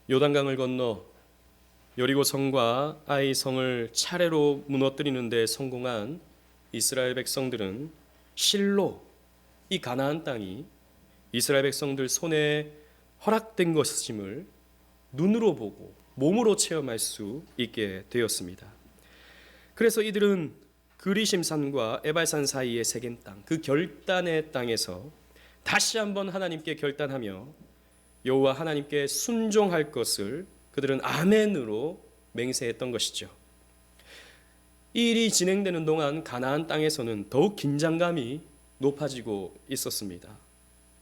요단강을 건너 여리고 성과 아이 성을 차례로 무너뜨리는 데 성공한 이스라엘 백성들은 실로 이 가나안 땅이 이스라엘 백성들 손에 허락된 것임을 눈으로 보고 몸으로 체험할 수 있게 되었습니다. 그래서 이들은 그리심산과 에발산 사이의 세겜 땅, 그 결단의 땅에서 다시 한번 하나님께 결단하며 여호와 하나님께 순종할 것을 그들은 아멘으로 맹세했던 것이죠. 이 일이 진행되는 동안 가나안 땅에서는 더욱 긴장감이 높아지고 있었습니다.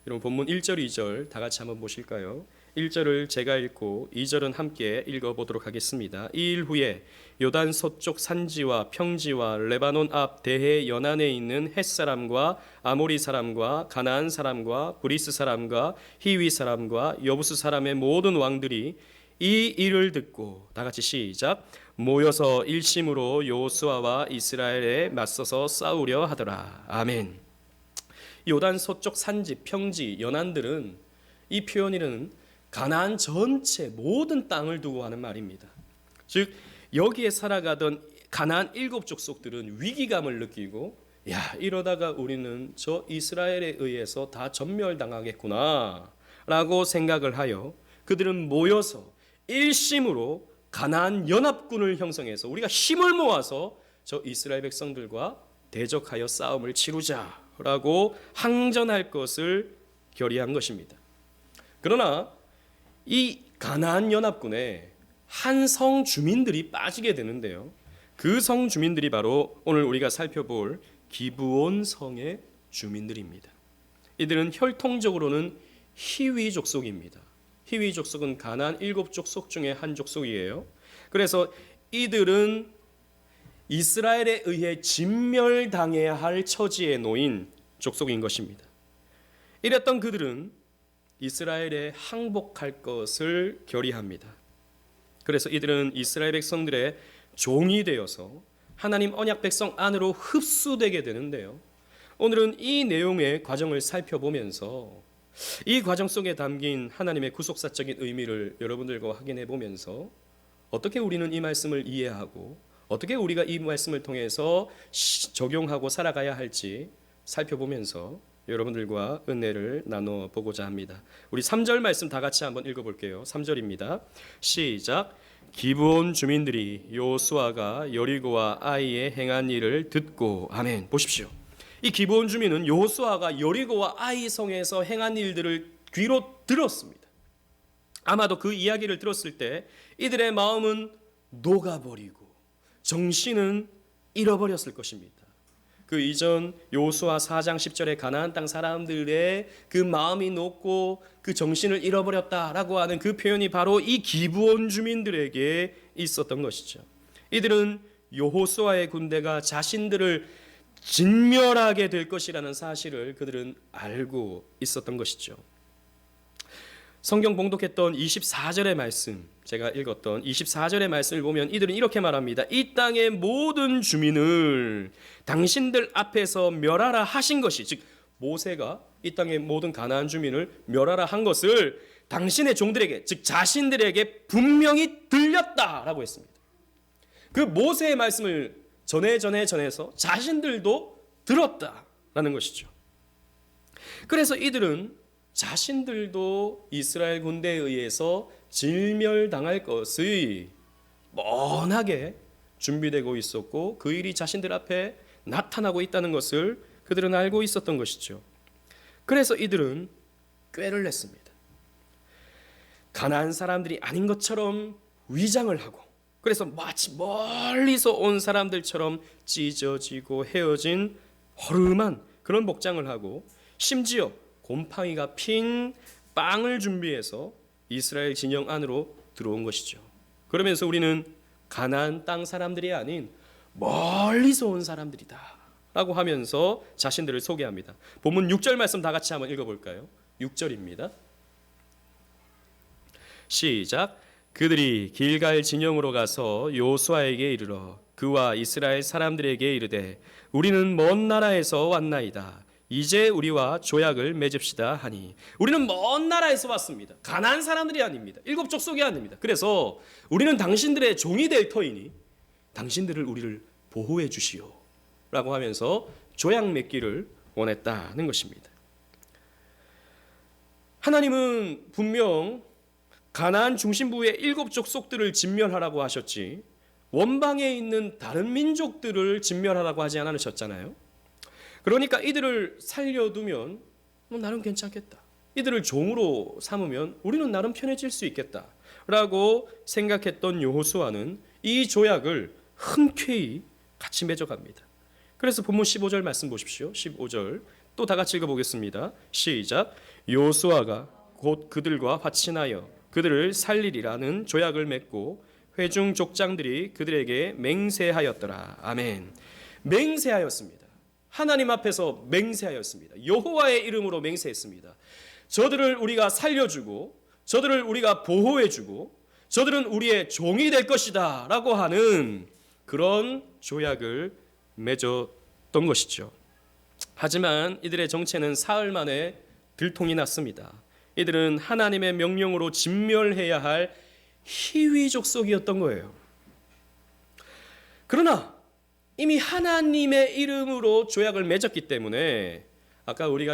여러분 본문 1절 2절 다 같이 한번 보실까요? 1절을 제가 읽고 2절은 함께 읽어보도록 하겠습니다. 이 일 후에 요단 서쪽 산지와 평지와 레바논 앞 대해 연안에 있는 헷사람과 아모리 사람과 가나안 사람과 브리스 사람과 히위 사람과 여부스 사람의 모든 왕들이 이 일을 듣고 다 같이 시작. 모여서 일심으로 여호수아와 이스라엘에 맞서서 싸우려 하더라. 아멘. 요단 서쪽 산지, 평지, 연안들은 이 표현이는 가나안 전체 모든 땅을 두고 하는 말입니다. 즉 여기에 살아가던 가나안 7족속들은 위기감을 느끼고 이러다가 우리는 저 이스라엘에 의해서 다 전멸당하겠구나 라고 생각을 하여 그들은 모여서 일심으로 가나안 연합군을 형성해서 우리가 힘을 모아서 저 이스라엘 백성들과 대적하여 싸움을 치르자라고 항전할 것을 결의한 것입니다. 그러나 이 가나안 연합군에 한 성 주민들이 빠지게 되는데요. 그 성 주민들이 바로 오늘 우리가 살펴볼 기브온 성의 주민들입니다. 이들은 혈통적으로는 히위 족속입니다. 히위 족속은 가나안 7족속 중에 한 족속이에요. 그래서 이들은 이스라엘에 의해 진멸당해야 할 처지에 놓인 족속인 것입니다. 이랬던 그들은 이스라엘에 항복할 것을 결의합니다. 그래서 이들은 이스라엘 백성들의 종이 되어서 하나님 언약 백성 안으로 흡수되게 되는데요. 오늘은 이 내용의 과정을 살펴보면서 이 과정 속에 담긴 하나님의 구속사적인 의미를 여러분들과 확인해 보면서 어떻게 우리는 이 말씀을 이해하고 어떻게 우리가 이 말씀을 통해서 적용하고 살아가야 할지 살펴보면서 여러분들과 은혜를 나눠 보고자 합니다. 우리 3절 말씀 다 같이 한번 읽어볼게요. 3절입니다. 시작. 기브온 주민들이 여호수아가 여리고와 아이에 행한 일을 듣고 아멘. 보십시오. 이 기브온 주민은 여호수아가 여리고와 아이 성에서 행한 일들을 귀로 들었습니다. 아마도 그 이야기를 들었을 때 이들의 마음은 녹아버리고 정신은 잃어버렸을 것입니다. 그 이전 여호수아 4장 10절에 가나안 땅 사람들의 그 마음이 녹고 그 정신을 잃어버렸다라고 하는 그 표현이 바로 이 기브온 주민들에게 있었던 것이죠. 이들은 여호수아의 군대가 자신들을 진멸하게 될 것이라는 사실을 그들은 알고 있었던 것이죠. 성경 봉독했던 24절의 말씀, 제가 읽었던 24절의 말씀을 보면 이들은 이렇게 말합니다. 이 땅의 모든 주민을 당신들 앞에서 멸하라 하신 것이, 즉 모세가 이 땅의 모든 가나안 주민을 멸하라 한 것을 당신의 종들에게, 즉 자신들에게 분명히 들렸다라고 했습니다. 그 모세의 말씀을 전해서 자신들도 들었다라는 것이죠. 그래서 이들은 자신들도 이스라엘 군대에 의해서 진멸당할 것이 뻔하게 준비되고 있었고 그 일이 자신들 앞에 나타나고 있다는 것을 그들은 알고 있었던 것이죠. 그래서 이들은 꾀를 냈습니다. 가나안 사람들이 아닌 것처럼 위장을 하고 그래서 마치 멀리서 온 사람들처럼 찢어지고 헤어진 허름한 그런 복장을 하고 심지어 곰팡이가 핀 빵을 준비해서 이스라엘 진영 안으로 들어온 것이죠. 그러면서 우리는 가나안 땅 사람들이 아닌 멀리서 온 사람들이다 라고 하면서 자신들을 소개합니다. 본문 6절 말씀 다 같이 한번 읽어볼까요? 6절입니다. 시작. 그들이 길갈 진영으로 가서 여호수아에게 이르러 그와 이스라엘 사람들에게 이르되 우리는 먼 나라에서 왔나이다. 이제 우리와 조약을 맺읍시다 하니. 우리는 먼 나라에서 왔습니다. 가나안 사람들이 아닙니다. 일곱 족속이 아닙니다. 그래서 우리는 당신들의 종이 될 터이니 당신들을 우리를 보호해 주시오 라고 하면서 조약 맺기를 원했다는 것입니다. 하나님은 분명 가나안 중심부의 일곱 족속들을 진멸하라고 하셨지 원방에 있는 다른 민족들을 진멸하라고 하지 않으셨잖아요. 그러니까 이들을 살려두면 나름 괜찮겠다. 이들을 종으로 삼으면 우리는 나름 편해질 수 있겠다 라고 생각했던 여호수아는 이 조약을 흔쾌히 같이 맺어갑니다. 그래서 본문 15절 말씀 보십시오. 15절 또 다 같이 읽어보겠습니다. 시작. 여호수아가 곧 그들과 화친하여 그들을 살리리라는 조약을 맺고 회중 족장들이 그들에게 맹세하였더라. 아멘. 맹세하였습니다. 하나님 앞에서 맹세하였습니다. 여호와의 이름으로 맹세했습니다. 저들을 우리가 살려주고 저들을 우리가 보호해주고 저들은 우리의 종이 될 것이다 라고 하는 그런 조약을 맺었던 것이죠. 하지만 이들의 정체는 사흘 만에 들통이 났습니다. 이들은 하나님의 명령으로 진멸해야 할 희위 족속이었던 거예요. 그러나 이미 하나님의 이름으로 조약을 맺었기 때문에 아까 우리가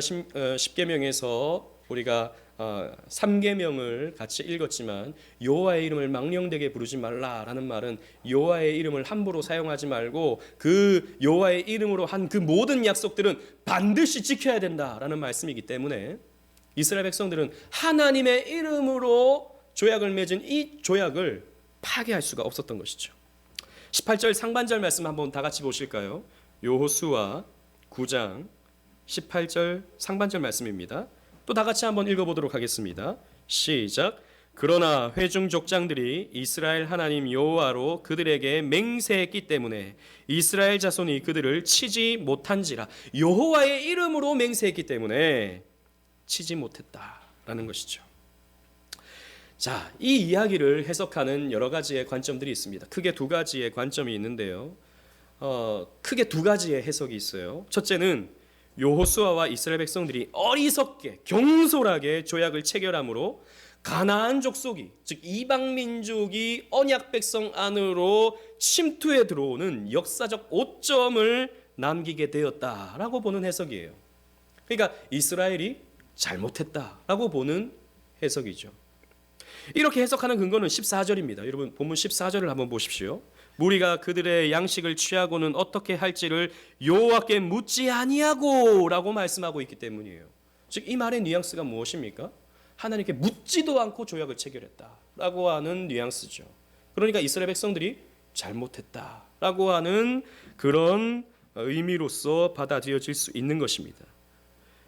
십계명에서 우리가 3계명을 같이 읽었지만 여호와의 이름을 망령되게 부르지 말라라는 말은 여호와의 이름을 함부로 사용하지 말고 그 여호와의 이름으로 한 그 모든 약속들은 반드시 지켜야 된다라는 말씀이기 때문에 이스라엘 백성들은 하나님의 이름으로 조약을 맺은 이 조약을 파괴할 수가 없었던 것이죠. 18절 상반절 말씀 한번 다 같이 보실까요? 여호수아 9장 18절 상반절 말씀입니다. 또 다 같이 한번 읽어보도록 하겠습니다. 시작. 그러나 회중 족장들이 이스라엘 하나님 여호와로 그들에게 맹세했기 때문에 이스라엘 자손이 그들을 치지 못한지라. 여호와의 이름으로 맹세했기 때문에 치지 못했다라는 것이죠. 자, 이 이야기를 해석하는 여러 가지의 관점들이 있습니다. 크게 두 가지의 관점이 있는데요. 크게 두 가지의 해석이 있어요. 첫째는 여호수아와 이스라엘 백성들이 어리석게 경솔하게 조약을 체결함으로 가나안 족속이 즉 이방 민족이 언약 백성 안으로 침투해 들어오는 역사적 오점을 남기게 되었다라고 보는 해석이에요. 그러니까 이스라엘이 잘못했다라고 보는 해석이죠. 이렇게 해석하는 근거는 14절입니다. 여러분 본문 14절을 한번 보십시오. 무리가 그들의 양식을 취하고는 어떻게 할지를 여호와께 묻지 아니하고 라고 말씀하고 있기 때문이에요. 즉 이 말의 뉘앙스가 무엇입니까? 하나님께 묻지도 않고 조약을 체결했다라고 하는 뉘앙스죠. 그러니까 이스라엘 백성들이 잘못했다라고 하는 그런 의미로서 받아들여질 수 있는 것입니다.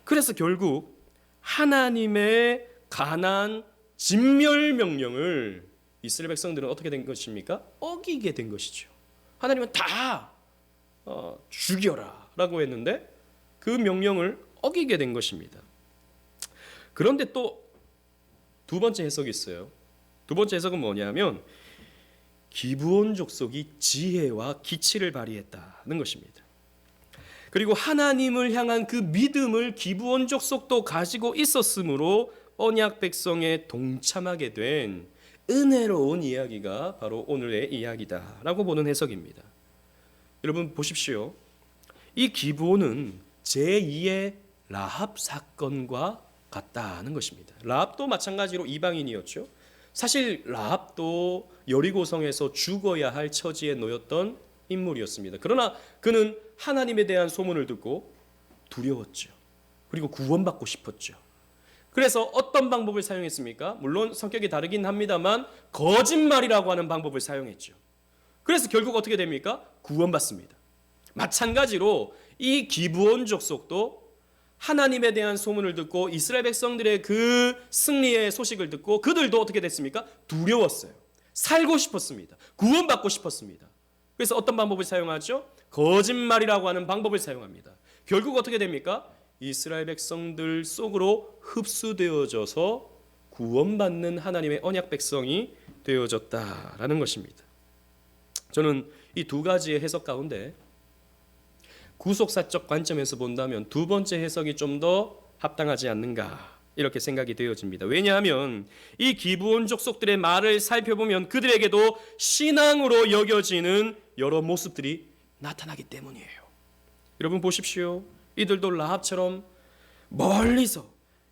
그래서 결국 하나님의 가나안 진멸 명령을 이스라엘 백성들은 어떻게 된 것입니까? 어기게 된 것이죠. 하나님은 다 죽여라 라고 했는데 그 명령을 어기게 된 것입니다. 그런데 또 두 번째 해석이 있어요. 두 번째 해석은 뭐냐면 기브온 족속이 지혜와 기치를 발휘했다는 것입니다. 그리고 하나님을 향한 그 믿음을 기브온 족속도 가지고 있었으므로 언약 백성에 동참하게 된 은혜로운 이야기가 바로 오늘의 이야기다라고 보는 해석입니다. 여러분 보십시오. 이 기브온은 제2의 라합 사건과 같다는 것입니다. 라합도 마찬가지로 이방인이었죠. 사실 라합도 여리고성에서 죽어야 할 처지에 놓였던 인물이었습니다. 그러나 그는 하나님에 대한 소문을 듣고 두려웠죠. 그리고 구원받고 싶었죠. 그래서 어떤 방법을 사용했습니까? 물론 성격이 다르긴 합니다만 거짓말이라고 하는 방법을 사용했죠. 그래서 결국 어떻게 됩니까? 구원받습니다. 마찬가지로 이 기브온 족속도 하나님에 대한 소문을 듣고 이스라엘 백성들의 그 승리의 소식을 듣고 그들도 어떻게 됐습니까? 두려웠어요. 살고 싶었습니다. 구원받고 싶었습니다. 그래서 어떤 방법을 사용하죠? 거짓말이라고 하는 방법을 사용합니다. 결국 어떻게 됩니까? 이스라엘 백성들 속으로 흡수되어져서 구원받는 하나님의 언약 백성이 되어졌다라는 것입니다. 저는 이 두 가지의 해석 가운데 구속사적 관점에서 본다면 두 번째 해석이 좀 더 합당하지 않는가 이렇게 생각이 되어집니다. 왜냐하면 이 기브온 족속들의 말을 살펴보면 그들에게도 신앙으로 여겨지는 여러 모습들이 나타나기 때문이에요. 여러분 보십시오. 이들도 라합처럼 멀리서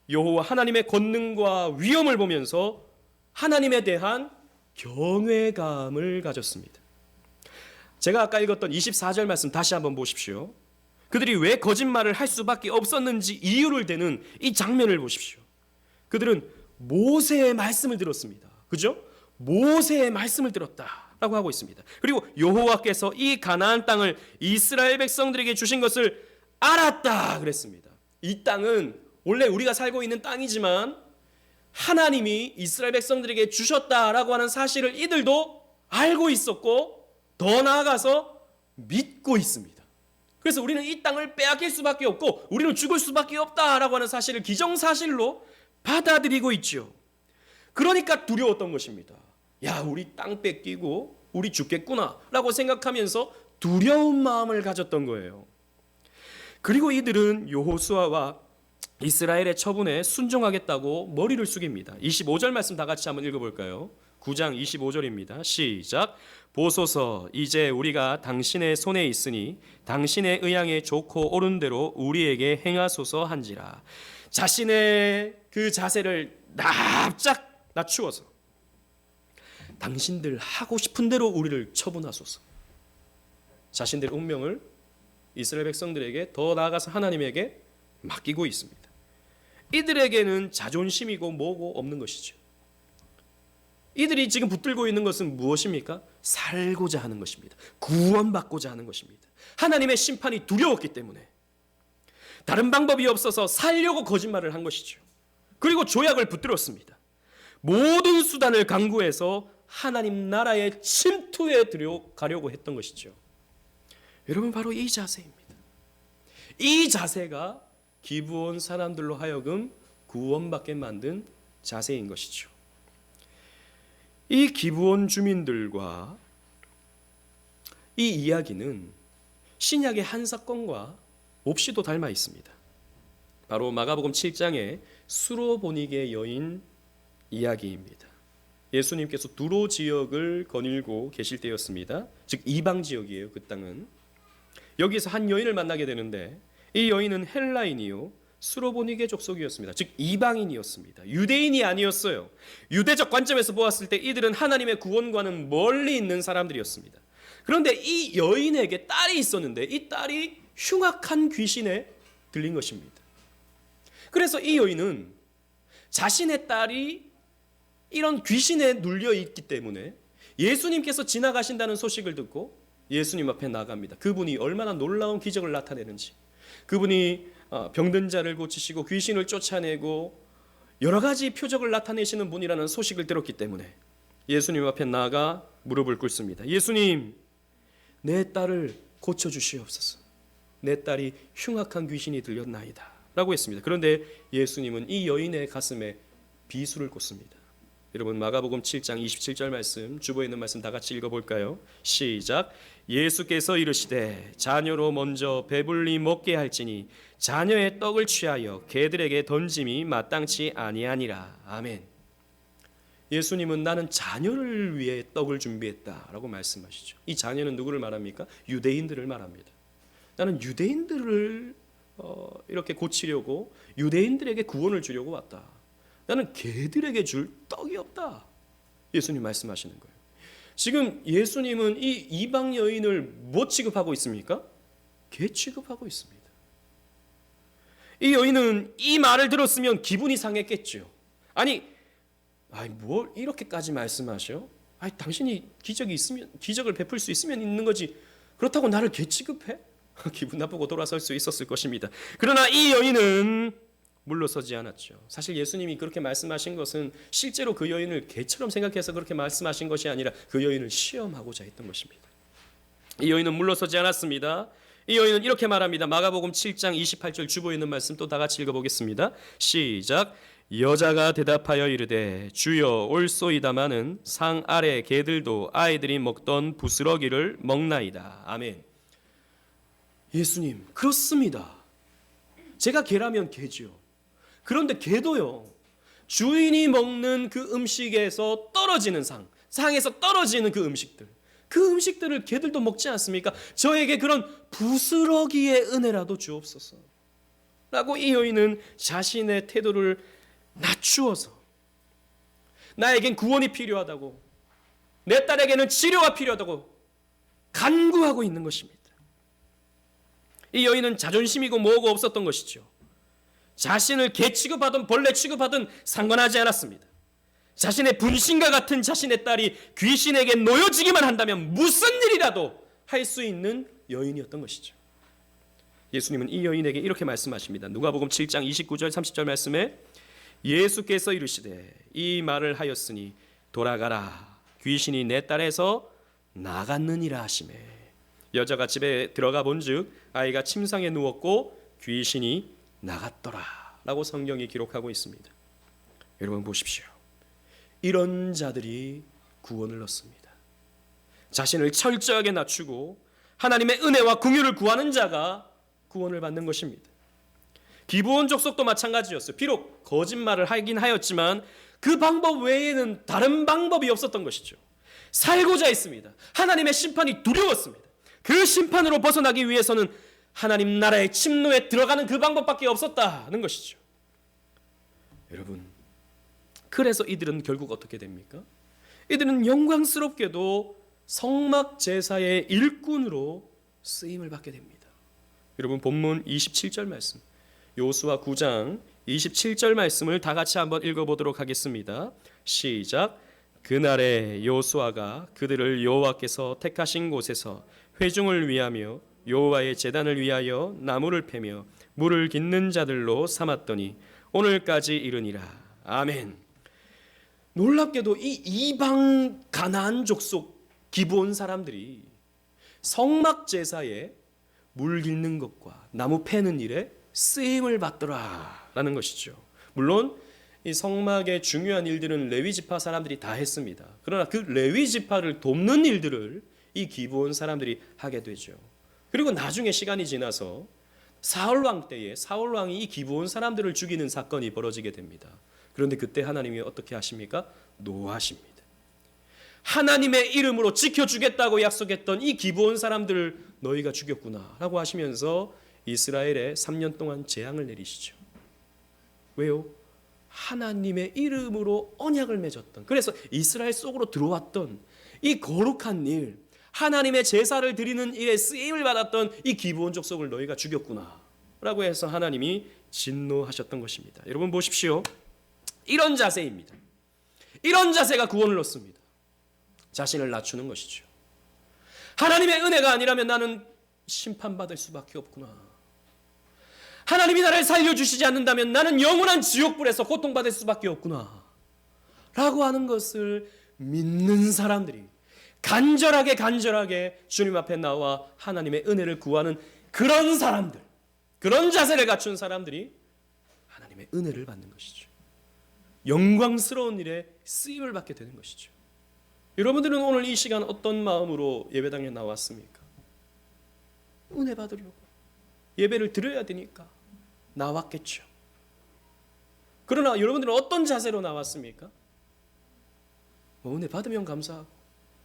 여호와 하나님의 권능과 위엄을 보면서 하나님에 대한 경외감을 가졌습니다. 제가 아까 읽었던 24절 말씀 다시 한번 보십시오. 그들이 왜 거짓말을 할 수밖에 없었는지 이유를 대는 이 장면을 보십시오. 그들은 모세의 말씀을 들었습니다. 그죠? 모세의 말씀을 들었다라고 하고 있습니다. 그리고 여호와께서 이 가나안 땅을 이스라엘 백성들에게 주신 것을 알았다 그랬습니다. 이 땅은 원래 우리가 살고 있는 땅이지만 하나님이 이스라엘 백성들에게 주셨다라고 하는 사실을 이들도 알고 있었고 더 나아가서 믿고 있습니다. 그래서 우리는 이 땅을 빼앗길 수밖에 없고 우리는 죽을 수밖에 없다라고 하는 사실을 기정사실로 받아들이고 있죠. 그러니까 두려웠던 것입니다. 야, 우리 땅 뺏기고 우리 죽겠구나 라고 생각하면서 두려운 마음을 가졌던 거예요. 그리고 이들은 여호수아와 이스라엘의 처분에 순종하겠다고 머리를 숙입니다. 25절 말씀 다 같이 한번 읽어볼까요? 9장 25절입니다. 시작. 보소서 이제 우리가 당신의 손에 있으니 당신의 의향에 좋고 옳은 대로 우리에게 행하소서 한지라. 자신의 그 자세를 납작 낮추어서 당신들 하고 싶은 대로 우리를 처분하소서. 자신들의 운명을 이스라엘 백성들에게 더 나아가서 하나님에게 맡기고 있습니다. 이들에게는 자존심이고 뭐고 없는 것이죠. 이들이 지금 붙들고 있는 것은 무엇입니까? 살고자 하는 것입니다. 구원받고자 하는 것입니다. 하나님의 심판이 두려웠기 때문에 다른 방법이 없어서 살려고 거짓말을 한 것이죠. 그리고 조약을 붙들었습니다. 모든 수단을 강구해서 하나님 나라에 침투해 들어가려고 했던 것이죠. 여러분 바로 이 자세입니다. 이 자세가 기브온 사람들로 하여금 구원받게 만든 자세인 것이죠. 이 기브온 주민들과 이 이야기는 신약의 한 사건과 몹시도 닮아 있습니다. 바로 마가복음 7장의 수로보니게 여인 이야기입니다. 예수님께서 두로 지역을 거닐고 계실 때였습니다. 즉 이방 지역이에요. 그 땅은. 여기서 한 여인을 만나게 되는데 이 여인은 헬라인이요 수로보니게 족속이었습니다. 즉 이방인이었습니다. 유대인이 아니었어요. 유대적 관점에서 보았을 때 이들은 하나님의 구원과는 멀리 있는 사람들이었습니다. 그런데 이 여인에게 딸이 있었는데 이 딸이 흉악한 귀신에 들린 것입니다. 그래서 이 여인은 자신의 딸이 이런 귀신에 눌려 있기 때문에 예수님께서 지나가신다는 소식을 듣고 예수님 앞에 나갑니다. 그분이 얼마나 놀라운 기적을 나타내는지, 그분이 병든 자를 고치시고 귀신을 쫓아내고 여러 가지 표적을 나타내시는 분이라는 소식을 들었기 때문에 예수님 앞에 나아가 무릎을 꿇습니다. 예수님, 내 딸을 고쳐주시옵소서. 내 딸이 흉악한 귀신이 들렸나이다 라고 했습니다. 그런데 예수님은 이 여인의 가슴에 비수를 꽂습니다. 여러분 마가복음 7장 27절 말씀, 주보에 있는 말씀 다 같이 읽어볼까요? 시작. 예수께서 이르시되 자녀로 먼저 배불리 먹게 할지니 자녀의 떡을 취하여 개들에게 던짐이 마땅치 아니하니라. 아멘. 예수님은 나는 자녀를 위해 떡을 준비했다라고 말씀하시죠. 이 자녀는 누구를 말합니까? 유대인들을 말합니다. 나는 유대인들을 이렇게 고치려고 유대인들에게 구원을 주려고 왔다. 나는 개들에게 줄 떡이 없다. 예수님 말씀하시는 거예요. 지금 예수님은 이 이방 여인을 뭐 취급하고 있습니까? 개 취급하고 있습니다. 이 여인은 이 말을 들었으면 기분이 상했겠죠. 아니, 뭘 이렇게까지 말씀하셔? 당신이 기적을 베풀 수 있으면 있는 거지. 그렇다고 나를 개 취급해? 기분 나쁘고 돌아설 수 있었을 것입니다. 그러나 이 여인은 물러서지 않았죠. 사실 예수님이 그렇게 말씀하신 것은 실제로 그 여인을 개처럼 생각해서 그렇게 말씀하신 것이 아니라 그 여인을 시험하고자 했던 것입니다. 이 여인은 물러서지 않았습니다. 이 여인은 이렇게 말합니다. 마가복음 7장 28절 주보에 있는 말씀 또 다 같이 읽어보겠습니다. 시작. 여자가 대답하여 이르되 주여 올소이다마는 상 아래 개들도 아이들이 먹던 부스러기를 먹나이다. 아멘. 예수님, 그렇습니다. 제가 개라면 개죠. 그런데 개도요, 주인이 먹는 그 음식에서 떨어지는 상에서 떨어지는 그 음식들을 개들도 먹지 않습니까? 저에게 그런 부스러기의 은혜라도 주옵소서 라고 이 여인은 자신의 태도를 낮추어서 나에겐 구원이 필요하다고, 내 딸에게는 치료가 필요하다고 간구하고 있는 것입니다. 이 여인은 자존심이고 뭐고 없었던 것이죠. 자신을 개 취급하든 벌레 취급하든 상관하지 않았습니다. 자신의 분신과 같은 자신의 딸이 귀신에게 놓여지기만 한다면 무슨 일이라도 할 수 있는 여인이었던 것이죠. 예수님은 이 여인에게 이렇게 말씀하십니다. 누가복음 7장 29절 30절 말씀에 예수께서 이르시되 이 말을 하였으니 돌아가라, 귀신이 내 딸에서 나갔느니라 하시매 여자가 집에 들어가 본즉 아이가 침상에 누웠고 귀신이 나갔더라 라고 성경이 기록하고 있습니다. 여러분 보십시오. 이런 자들이 구원을 얻습니다. 자신을 철저하게 낮추고 하나님의 은혜와 긍휼을 구하는 자가 구원을 받는 것입니다. 기브온 족속도 마찬가지였어요. 비록 거짓말을 하긴 하였지만 그 방법 외에는 다른 방법이 없었던 것이죠. 살고자 했습니다. 하나님의 심판이 두려웠습니다. 그 심판으로 벗어나기 위해서는 하나님 나라의 침노에 들어가는 그 방법밖에 없었다는 것이죠. 여러분, 그래서 이들은 결국 어떻게 됩니까? 이들은 영광스럽게도 성막 제사의 일꾼으로 쓰임을 받게 됩니다. 여러분 본문 27절 말씀, 요수아 9장 27절 말씀을 다 같이 한번 읽어보도록 하겠습니다. 시작. 그날에 요수아가 그들을 여호와께서 택하신 곳에서 회중을 위하며 여호와의 제단을 위하여 나무를 패며 물을 깃는 자들로 삼았더니 오늘까지 이르니라. 아멘. 놀랍게도 이 이방 가나안 족속 기브온 사람들이 성막 제사에 물 깃는 것과 나무 패는 일에 쓰임을 받더라라는 것이죠. 물론 이 성막의 중요한 일들은 레위 지파 사람들이 다 했습니다. 그러나 그 레위 지파를 돕는 일들을 이 기브온 사람들이 하게 되죠. 그리고 나중에 시간이 지나서 사울 왕 때에 사울 왕이 이 기브온 사람들을 죽이는 사건이 벌어지게 됩니다. 그런데 그때 하나님이 어떻게 하십니까? 노하십니다. 하나님의 이름으로 지켜주겠다고 약속했던 이 기브온 사람들을 너희가 죽였구나 라고 하시면서 이스라엘에 3년 동안 재앙을 내리시죠. 왜요? 하나님의 이름으로 언약을 맺었던, 그래서 이스라엘 속으로 들어왔던 이 거룩한 일, 하나님의 제사를 드리는 일에 쓰임을 받았던 이 기브온 족속을 너희가 죽였구나 라고 해서 하나님이 진노하셨던 것입니다. 여러분 보십시오. 이런 자세입니다. 이런 자세가 구원을 얻습니다. 자신을 낮추는 것이죠. 하나님의 은혜가 아니라면 나는 심판받을 수밖에 없구나. 하나님이 나를 살려주시지 않는다면 나는 영원한 지옥불에서 고통받을 수밖에 없구나 라고 하는 것을 믿는 사람들이 간절하게 주님 앞에 나와 하나님의 은혜를 구하는 그런 사람들, 그런 자세를 갖춘 사람들이 하나님의 은혜를 받는 것이죠. 영광스러운 일에 쓰임을 받게 되는 것이죠. 여러분들은 오늘 이 시간 어떤 마음으로 예배당에 나왔습니까? 은혜 받으려고, 예배를 드려야 되니까 나왔겠죠. 그러나 여러분들은 어떤 자세로 나왔습니까? 뭐 은혜 받으면 감사하고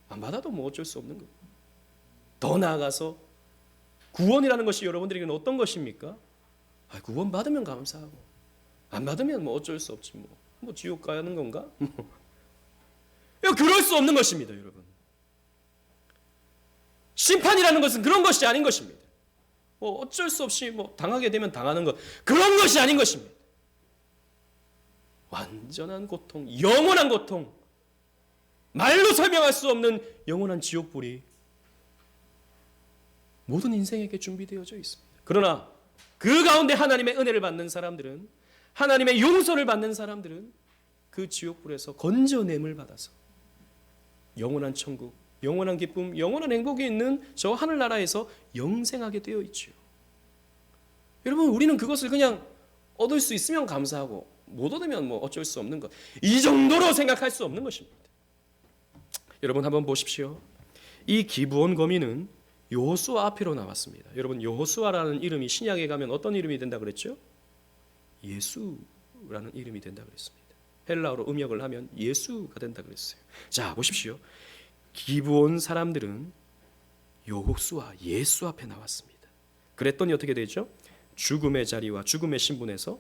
안 받아도 뭐 어쩔 수 없는 거. 더 나아가서 구원이라는 것이 여러분들에게는 어떤 것입니까? 구원 받으면 감사하고 안 받으면 뭐 어쩔 수 없지 뭐 지옥 가는 건가? 그럴 수 없는 것입니다, 여러분. 심판이라는 것은 그런 것이 아닌 것입니다. 뭐 어쩔 수 없이 뭐 당하게 되면 당하는 것, 그런 것이 아닌 것입니다. 완전한 고통, 영원한 고통, 말로 설명할 수 없는 영원한 지옥불이 모든 인생에게 준비되어져 있습니다. 그러나 그 가운데 하나님의 은혜를 받는 사람들은, 하나님의 용서를 받는 사람들은 그 지옥불에서 건져냄을 받아서 영원한 천국, 영원한 기쁨, 영원한 행복이 있는 저 하늘나라에서 영생하게 되어 있죠. 여러분, 우리는 그것을 그냥 얻을 수 있으면 감사하고 못 얻으면 뭐 어쩔 수 없는 것, 이 정도로 생각할 수 없는 것입니다. 여러분 한번 보십시오. 이 기브온 거민은 여호수아 앞으로 나왔습니다. 여러분, 여호수아라는 이름이 신약에 가면 어떤 이름이 된다 그랬죠? 예수라는 이름이 된다 그랬습니다. 헬라어로 음역을 하면 예수가 된다 그랬어요. 자, 보십시오. 기브온 사람들은 여호수아, 예수 앞에 나왔습니다. 그랬더니 어떻게 되죠? 죽음의 자리와 죽음의 신분에서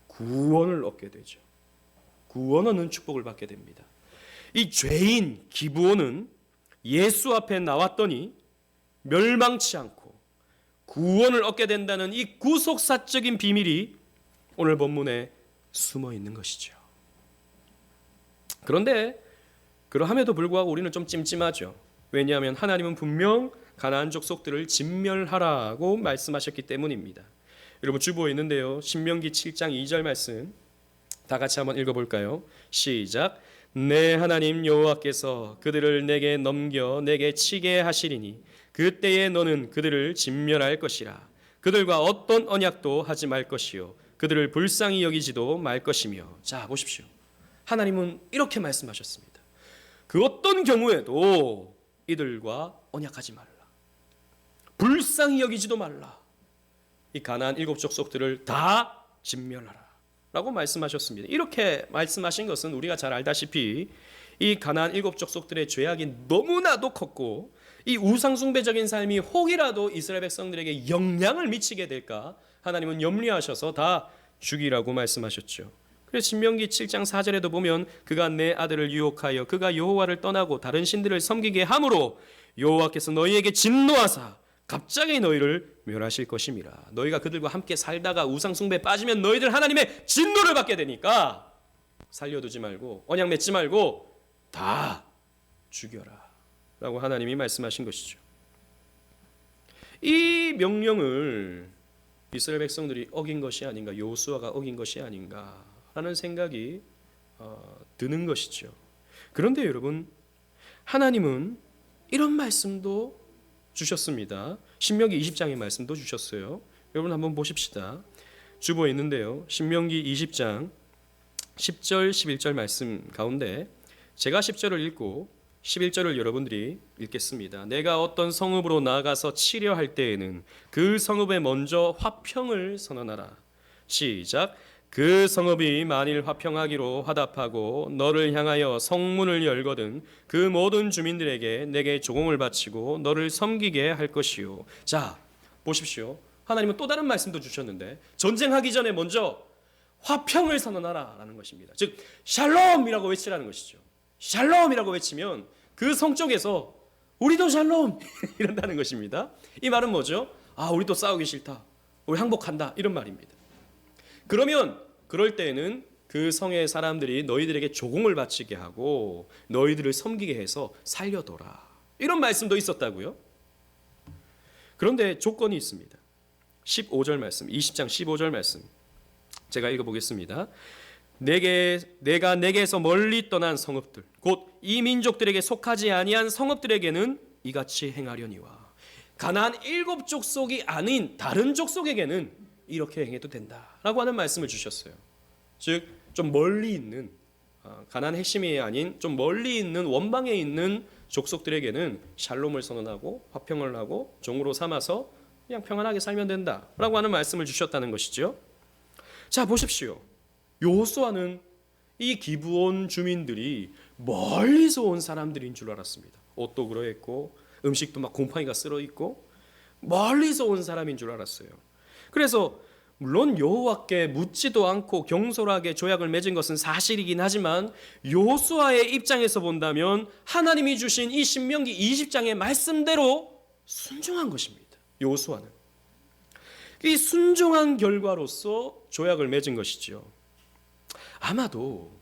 구원을 얻게 되죠. 구원 얻는 축복을 받게 됩니다. 이 죄인 기브온은 예수 앞에 나왔더니 멸망치 않고 구원을 얻게 된다는 이 구속사적인 비밀이 오늘 본문에 숨어 있는 것이죠. 그런데 그러함에도 불구하고 우리는 좀 찜찜하죠. 왜냐하면 하나님은 분명 가나안 족속들을 진멸하라고 말씀하셨기 때문입니다. 여러분, 주보에 있는데요, 신명기 7장 2절 말씀 다 같이 한번 읽어볼까요? 시작. 내 하나님 여호와께서 그들을 내게 넘겨 내게 치게 하시리니 그때에 너는 그들을 진멸할 것이라. 그들과 어떤 언약도 하지 말 것이요 그들을 불쌍히 여기지도 말 것이며. 자, 보십시오. 하나님은 이렇게 말씀하셨습니다. 그 어떤 경우에도 이들과 언약하지 말라. 불쌍히 여기지도 말라. 이 가나안 7 족속들을 다 진멸하라 라고 말씀하셨습니다. 이렇게 말씀하신 것은 우리가 잘 알다시피 이 가나안 7 족속들의 죄악이 너무나도 컸고 이 우상숭배적인 삶이 혹이라도 이스라엘 백성들에게 영향을 미치게 될까 하나님은 염려하셔서 다 죽이라고 말씀하셨죠. 그래서 신명기 7장 4절에도 보면 그가 내 아들을 유혹하여 그가 여호와를 떠나고 다른 신들을 섬기게 함으로 여호와께서 너희에게 진노하사 갑자기 너희를 멸하실 것임이라. 너희가 그들과 함께 살다가 우상숭배에 빠지면 너희들 하나님의 진노를 받게 되니까 살려두지 말고 언약 맺지 말고 다 죽여라 라고 하나님이 말씀하신 것이죠. 이 명령을 이스라엘 백성들이 어긴 것이 아닌가, 여호수아가 어긴 것이 아닌가 라는 생각이 드는 것이죠. 그런데 여러분, 하나님은 이런 말씀도 주셨습니다. 신명기 20장의 말씀도 주셨어요. 여러분 한번 보십시다. 주보에 있는데요, 신명기 20장 10절 11절 말씀 가운데 제가 10절을 읽고 11절을 여러분들이 읽겠습니다. 내가 어떤 성읍으로 나아가서 치려 할 때에는 그 성읍에 먼저 화평을 선언하라. 시작. 그 성읍이 만일 화평하기로 화답하고 너를 향하여 성문을 열거든 그 모든 주민들에게 내게 조공을 바치고 너를 섬기게 할 것이요. 자, 보십시오. 하나님은 또 다른 말씀도 주셨는데 전쟁하기 전에 먼저 화평을 선언하라 라는 것입니다. 즉 샬롬이라고 외치라는 것이죠. 샬롬이라고 외치면 그 성 쪽에서 우리도 샬롬 이런다는 것입니다. 이 말은 뭐죠? 아, 우리도 싸우기 싫다, 우리 항복한다, 이런 말입니다. 그러면 그럴 때에는 그 성의 사람들이 너희들에게 조공을 바치게 하고 너희들을 섬기게 해서 살려둬라, 이런 말씀도 있었다고요. 그런데 조건이 있습니다. 15절 말씀, 20장 15절 말씀 제가 읽어보겠습니다. 내가 내게서 멀리 떠난 성읍들 곧 이 민족들에게 속하지 아니한 성읍들에게는 이같이 행하려니와 가나안 7 족속이 아닌 다른 족속에게는 이렇게 행해도 된다라고 하는 말씀을 주셨어요. 즉 좀 멀리 있는 가나안 핵심이 아닌 좀 멀리 있는 원방에 있는 족속들에게는 샬롬을 선언하고 화평을 하고 종으로 삼아서 그냥 평안하게 살면 된다라고 하는 말씀을 주셨다는 것이죠. 자, 보십시오. 여호수아는 이 기브온 주민들이 멀리서 온 사람들인 줄 알았습니다. 옷도 그러했고 음식도 막 곰팡이가 쓸어 있고 멀리서 온 사람인 줄 알았어요. 그래서 물론 여호와께 묻지도 않고 경솔하게 조약을 맺은 것은 사실이긴 하지만 여호수아의 입장에서 본다면 하나님이 주신 이 신명기 20장의 말씀대로 순종한 것입니다. 여호수아는 이 순종한 결과로서 조약을 맺은 것이죠. 아마도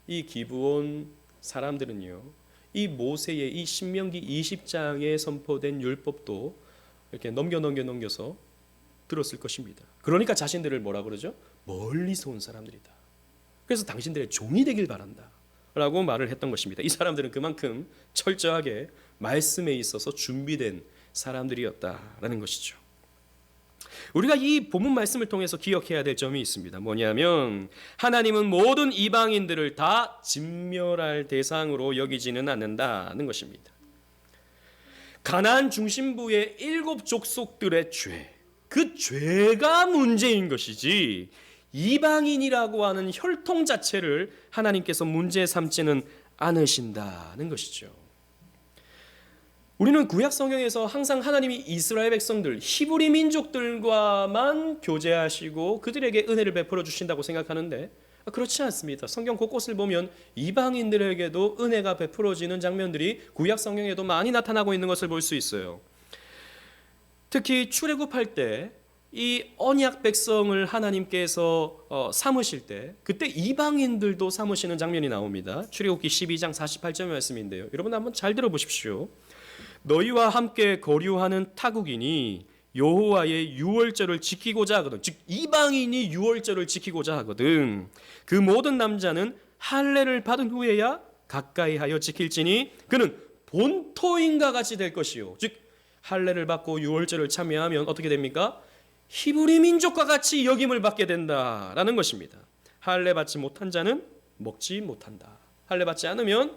이 기브온 사람들은요, 이 모세의 이 신명기 20장에 선포된 율법도 이렇게 넘겨서 들었을 것입니다. 그러니까 자신들을 뭐라 그러죠? 멀리서 온 사람들이다. 그래서 당신들의 종이 되길 바란다 라고 말을 했던 것입니다. 이 사람들은 그만큼 철저하게 말씀에 있어서 준비된 사람들이었다라는 것이죠. 우리가 이 본문 말씀을 통해서 기억해야 될 점이 있습니다. 뭐냐면 하나님은 모든 이방인들을 다 진멸할 대상으로 여기지는 않는다는 것입니다. 가나안 중심부의 7 족속들의 죄, 그 죄가 문제인 것이지 이방인이라고 하는 혈통 자체를 하나님께서 문제 삼지는 않으신다는 것이죠. 우리는 구약 성경에서 항상 하나님이 이스라엘 백성들, 히브리 민족들과만 교제하시고 그들에게 은혜를 베풀어 주신다고 생각하는데 그렇지 않습니다. 성경 곳곳을 보면 이방인들에게도 은혜가 베풀어지는 장면들이 구약 성경에도 많이 나타나고 있는 것을 볼 수 있어요. 특히 출애굽할 때 이 언약 백성을 하나님께서 삼으실 때 그때 이방인들도 삼으시는 장면이 나옵니다. 출애굽기 12장 48절 말씀인데요. 여러분 한번 잘 들어보십시오. 너희와 함께 거류하는 타국인이 여호와의 유월절을 지키고자 하거든. 즉 이방인이 유월절을 지키고자 하거든. 그 모든 남자는 할례를 받은 후에야 가까이 하여 지킬지니 그는 본토인과 같이 될 것이요. 즉 할례를 받고 유월절을 참여하면 어떻게 됩니까? 히브리 민족과 같이 여김을 받게 된다라는 것입니다. 할례 받지 못한 자는 먹지 못한다. 할례 받지 않으면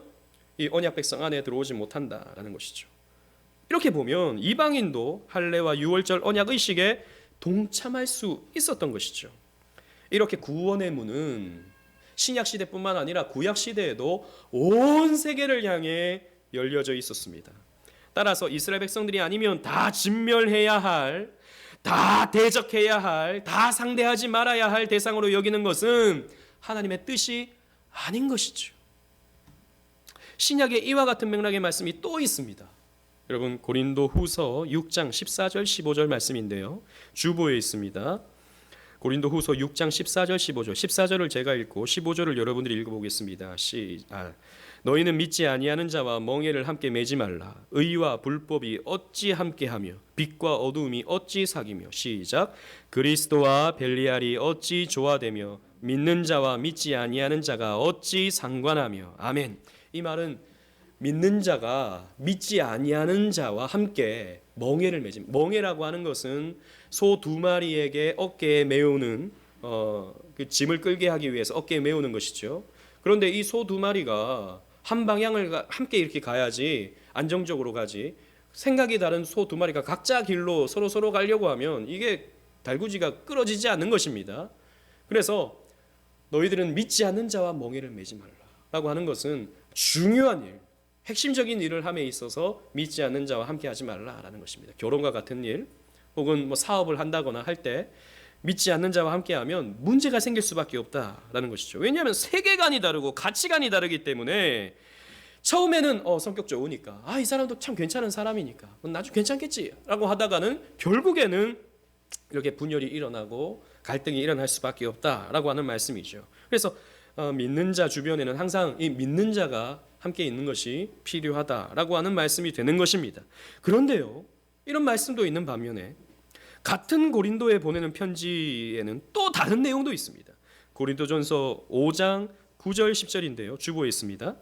이 언약 백성 안에 들어오지 못한다라는 것이죠. 이렇게 보면 이방인도 할례와 유월절 언약 의식에 동참할 수 있었던 것이죠. 이렇게 구원의 문은 신약 시대뿐만 아니라 구약 시대에도 온 세계를 향해 열려져 있었습니다. 따라서 이스라엘 백성들이 아니면 다 진멸해야 할, 다 대적해야 할, 다 상대하지 말아야 할 대상으로 여기는 것은 하나님의 뜻이 아닌 것이죠. 신약에 이와 같은 맥락의 말씀이 또 있습니다. 여러분 고린도 후서 6장 14절 15절 말씀인데요. 주보에 있습니다. 고린도 후서 6장 14절 15절 14절을 제가 읽고 15절을 여러분들이 읽어보겠습니다. 너희는 믿지 아니하는 자와 멍에를 함께 매지 말라. 의와 불법이 어찌 함께하며 빛과 어두움이 어찌 사귀며 시작. 그리스도와 벨리알이 어찌 조화되며 믿는 자와 믿지 아니하는 자가 어찌 상관하며. 아멘. 이 말은 믿는 자가 믿지 아니하는 자와 함께 멍에를 매지. 멍에라고 하는 것은 소 2마리에게 어깨에 메우는 그 짐을 끌게 하기 위해서 어깨에 메우는 것이죠. 그런데 이 소 2마리가 한 방향을 함께 이렇게 가야지 안정적으로 가지, 생각이 다른 소 2마리가 각자 길로 서로 가려고 하면 이게 달구지가 끌어지지 않는 것입니다. 그래서 너희들은 믿지 않는 자와 멍에를 매지 말라라고 하는 것은 중요한 일, 핵심적인 일을 함에 있어서 믿지 않는 자와 함께 하지 말라라는 것입니다. 결혼과 같은 일 혹은 뭐 사업을 한다거나 할 때 믿지 않는 자와 함께하면 문제가 생길 수밖에 없다라는 것이죠. 왜냐하면 세계관이 다르고 가치관이 다르기 때문에 처음에는 성격 좋으니까 이 사람도 참 괜찮은 사람이니까 나중에 괜찮겠지라고 하다가는 결국에는 이렇게 분열이 일어나고 갈등이 일어날 수밖에 없다라고 하는 말씀이죠. 그래서 믿는 자 주변에는 항상 이 믿는 자가 함께 있는 것이 필요하다라고 하는 말씀이 되는 것입니다. 그런데요, 이런 말씀도 있는 반면에 같은 고린도에 보내는 편지에는 또 다른 내용도 있습니다. 고린도전서 5장 9절 10절인데요. 주보에 있습니다.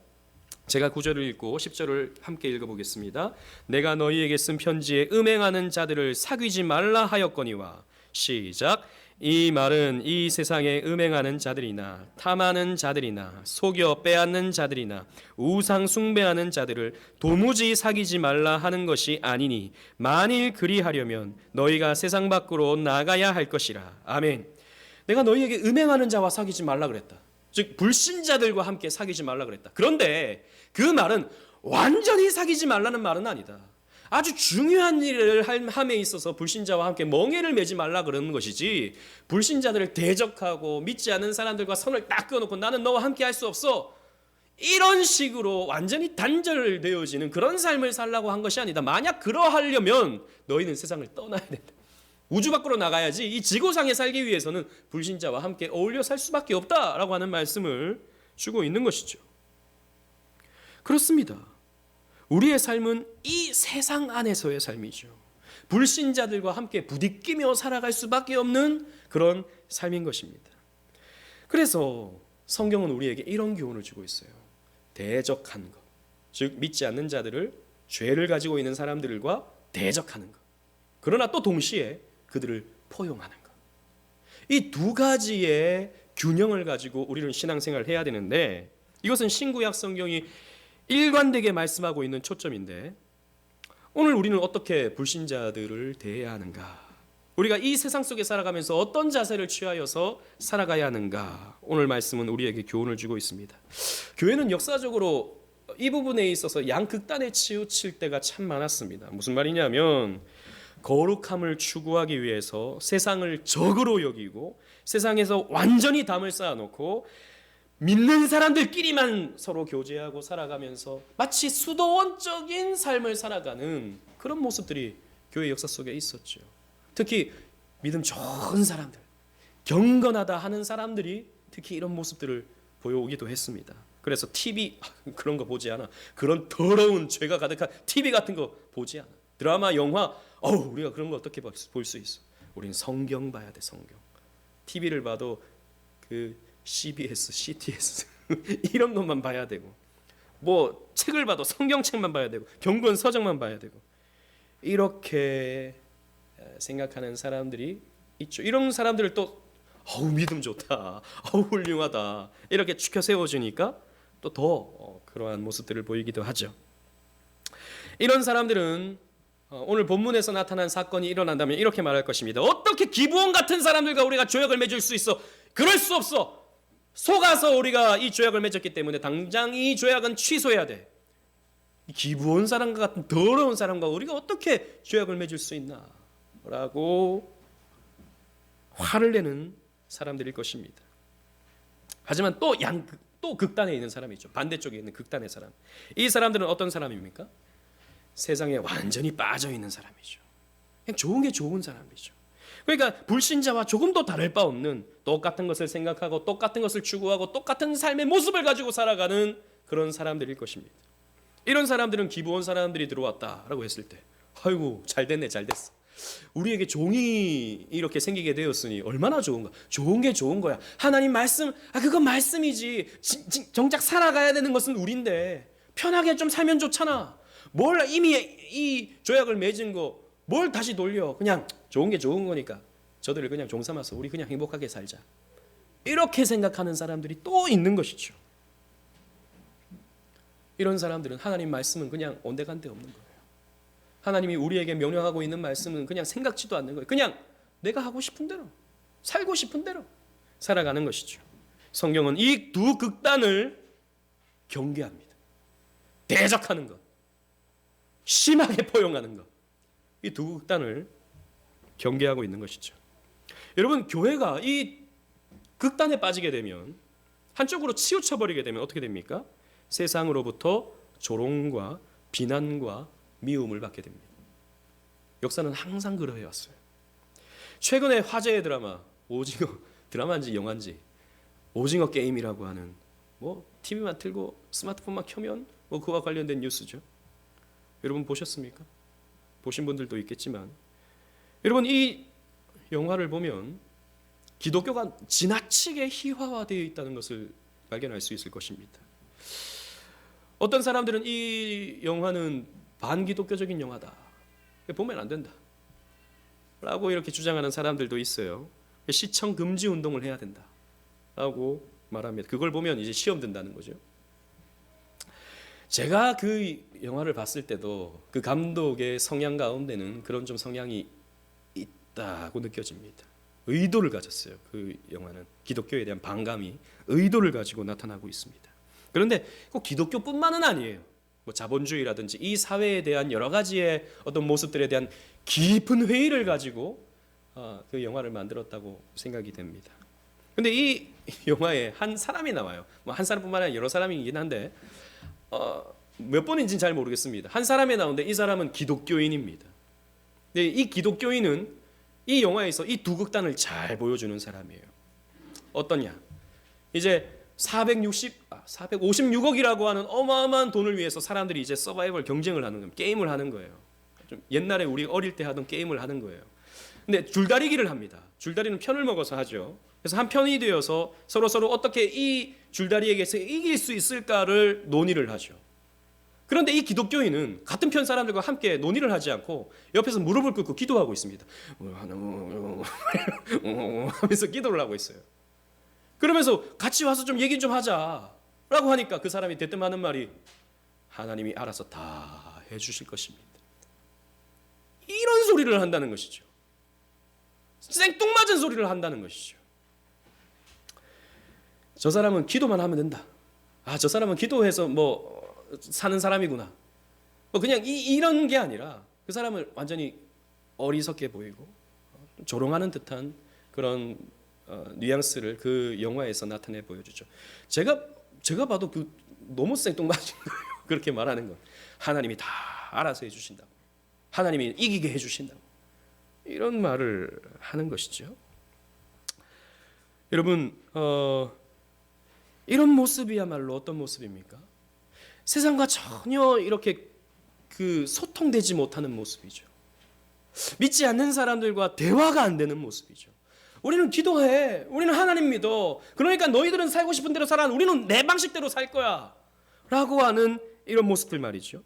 제가 9절을 읽고 10절을 함께 읽어보겠습니다. 내가 너희에게 쓴 편지에 음행하는 자들을 사귀지 말라 하였거니와. 시작. 이 말은 이 세상에 음행하는 자들이나 탐하는 자들이나 속여 빼앗는 자들이나 우상 숭배하는 자들을 도무지 사귀지 말라 하는 것이 아니니 만일 그리하려면 너희가 세상 밖으로 나가야 할 것이라. 아멘. 내가 너희에게 음행하는 자와 사귀지 말라 그랬다. 즉 불신자들과 함께 사귀지 말라 그랬다. 그런데 그 말은 완전히 사귀지 말라는 말은 아니다. 아주 중요한 일을 함에 있어서 불신자와 함께 멍에를 매지 말라 그러는 것이지, 불신자들을 대적하고 믿지 않는 사람들과 선을 딱 그어놓고 나는 너와 함께 할 수 없어, 이런 식으로 완전히 단절되어지는 그런 삶을 살라고 한 것이 아니다. 만약 그러하려면 너희는 세상을 떠나야 된다. 우주 밖으로 나가야지 이 지구상에 살기 위해서는 불신자와 함께 어울려 살 수밖에 없다라고 하는 말씀을 주고 있는 것이죠. 그렇습니다. 우리의 삶은 이 세상 안에서의 삶이죠. 불신자들과 함께 부딪히며 살아갈 수밖에 없는 그런 삶인 것입니다. 그래서 성경은 우리에게 이런 교훈을 주고 있어요. 대적하는 것, 즉 믿지 않는 자들을, 죄를 가지고 있는 사람들과 대적하는 것, 그러나 또 동시에 그들을 포용하는 것. 이 두 가지의 균형을 가지고 우리는 신앙생활을 해야 되는데, 이것은 신구약 성경이 일관되게 말씀하고 있는 초점인데, 오늘 우리는 어떻게 불신자들을 대해야 하는가? 우리가 이 세상 속에 살아가면서 어떤 자세를 취하여서 살아가야 하는가? 오늘 말씀은 우리에게 교훈을 주고 있습니다. 교회는 역사적으로 이 부분에 있어서 양극단에 치우칠 때가 참 많았습니다. 무슨 말이냐면 거룩함을 추구하기 위해서 세상을 적으로 여기고 세상에서 완전히 담을 쌓아놓고 믿는 사람들끼리만 서로 교제하고 살아가면서 마치 수도원적인 삶을 살아가는 그런 모습들이 교회 역사 속에 있었죠. 특히 믿음 좋은 사람들, 경건하다 하는 사람들이 특히 이런 모습들을 보여오기도 했습니다. 그래서 TV 그런 거 보지 않아. 그런 더러운 죄가 가득한 TV 같은 거 보지 않아. 드라마, 영화, 우리가 그런 거 어떻게 볼 수 있어? 우리는 성경 봐야 돼, 성경. TV를 봐도 그 CBS, CTS 이런 것만 봐야 되고, 뭐 책을 봐도 성경책만 봐야 되고, 경건 서적만 봐야 되고, 이렇게 생각하는 사람들이 있죠. 이런 사람들을 또 믿음 좋다, 훌륭하다 이렇게 추켜 세워주니까 또 더 그러한 모습들을 보이기도 하죠. 이런 사람들은 오늘 본문에서 나타난 사건이 일어난다면 이렇게 말할 것입니다. 어떻게 기브온 같은 사람들과 우리가 조약을 맺을 수 있어? 그럴 수 없어. 속아서 우리가 이 조약을 맺었기 때문에 당장 이 조약은 취소해야 돼. 기브온 사람과 같은 더러운 사람과 우리가 어떻게 조약을 맺을 수 있나? 라고 화를 내는 사람들일 것입니다. 하지만 또 극단에 있는 사람이 있죠. 반대쪽에 있는 극단의 사람. 이 사람들은 어떤 사람입니까? 세상에 완전히 빠져 있는 사람이죠. 그냥 좋은 게 좋은 사람이죠. 그러니까 불신자와 조금도 다를 바 없는 똑같은 것을 생각하고 똑같은 것을 추구하고 똑같은 삶의 모습을 가지고 살아가는 그런 사람들일 것입니다. 이런 사람들은 기브온 사람들이 들어왔다라고 했을 때 아이고 잘됐네, 잘됐어. 우리에게 종이 이렇게 생기게 되었으니 얼마나 좋은가. 좋은 게 좋은 거야. 하나님 말씀, 그건 말씀이지. 정작 살아가야 되는 것은 우린데 편하게 좀 살면 좋잖아. 뭘 이미 이 조약을 맺은 거 뭘 다시 돌려. 그냥 좋은 게 좋은 거니까 저들을 그냥 종삼아서 우리 그냥 행복하게 살자. 이렇게 생각하는 사람들이 또 있는 것이죠. 이런 사람들은 하나님 말씀은 그냥 온데간데 없는 거예요. 하나님이 우리에게 명령하고 있는 말씀은 그냥 생각지도 않는 거예요. 그냥 내가 하고 싶은 대로, 살고 싶은 대로 살아가는 것이죠. 성경은 이 두 극단을 경계합니다. 대적하는 것, 심하게 포용하는 것, 이 두 극단을 경계하고 있는 것이죠. 여러분, 교회가 이 극단에 빠지게 되면, 한쪽으로 치우쳐버리게 되면 어떻게 됩니까? 세상으로부터 조롱과 비난과 미움을 받게 됩니다. 역사는 항상 그러해 왔어요. 최근에 화제의 드라마, 오징어, 드라마인지 영화인지 오징어 게임이라고 하는, 뭐 TV만 틀고 스마트폰만 켜면 뭐 그와 관련된 뉴스죠. 여러분 보셨습니까? 보신 분들도 있겠지만, 여러분 이 영화를 보면 기독교가 지나치게 희화화되어 있다는 것을 발견할 수 있을 것입니다. 어떤 사람들은 이 영화는 반기독교적인 영화다, 보면 안 된다 라고 이렇게 주장하는 사람들도 있어요. 시청 금지 운동을 해야 된다 라고 말합니다. 그걸 보면 이제 시험 든다는 거죠. 제가 그 영화를 봤을 때도 그 감독의 성향 가운데는 그런 좀 성향이 있다고 느껴집니다. 의도를 가졌어요. 그 영화는 기독교에 대한 반감이 의도를 가지고 나타나고 있습니다. 그런데 꼭 기독교뿐만은 아니에요. 뭐 자본주의라든지 이 사회에 대한 여러 가지의 어떤 모습들에 대한 깊은 회의를 가지고 그 영화를 만들었다고 생각이 됩니다. 근데 이 영화에 한 사람이 나와요. 뭐 한 사람뿐만 아니라 여러 사람이긴 한데 몇 번인지는 잘 모르겠습니다. 한 사람이 나오는데 이 사람은 기독교인입니다. 근데 이 기독교인은 이 영화에서 이 두 극단을 잘 보여주는 사람이에요. 어떠냐? 이제 456억이라고 하는 어마어마한 돈을 위해서 사람들이 이제 서바이벌 경쟁을 하는 거예요. 게임을 하는 거예요. 좀 옛날에 우리 어릴 때 하던 게임을 하는 거예요. 근데 줄다리기를 합니다. 줄다리는 편을 먹어서 하죠. 그래서 한 편이 되어서 서로 어떻게 이 줄다리에게서 이길 수 있을까를 논의를 하죠. 그런데 이 기독교인은 같은 편 사람들과 함께 논의를 하지 않고 옆에서 무릎을 꿇고 기도하고 있습니다. 하면서 기도를 하고 있어요. 그러면서 같이 와서 좀 얘기 좀 하자라고 하니까 그 사람이 대뜸 하는 말이 하나님이 알아서 다 해주실 것입니다. 이런 소리를 한다는 것이죠. 생뚱맞은 소리를 한다는 것이죠. 저 사람은 기도만 하면 된다. 저 사람은 기도해서 사는 사람이구나. 그냥 이런 게 아니라 그 사람을 완전히 어리석게 보이고 조롱하는 듯한 그런 뉘앙스를 그 영화에서 나타내 보여주죠. 제가 봐도 너무 생뚱맞은 거예요. 그렇게 말하는 건 하나님이 다 알아서 해주신다고, 하나님이 이기게 해주신다고, 이런 말을 하는 것이죠. 여러분, 이런 모습이야말로 어떤 모습입니까? 세상과 전혀 이렇게 소통되지 못하는 모습이죠. 믿지 않는 사람들과 대화가 안 되는 모습이죠. 우리는 기도해, 우리는 하나님 믿어, 그러니까 너희들은 살고 싶은 대로 살아, 우리는 내 방식대로 살 거야 라고 하는 이런 모습들 말이죠.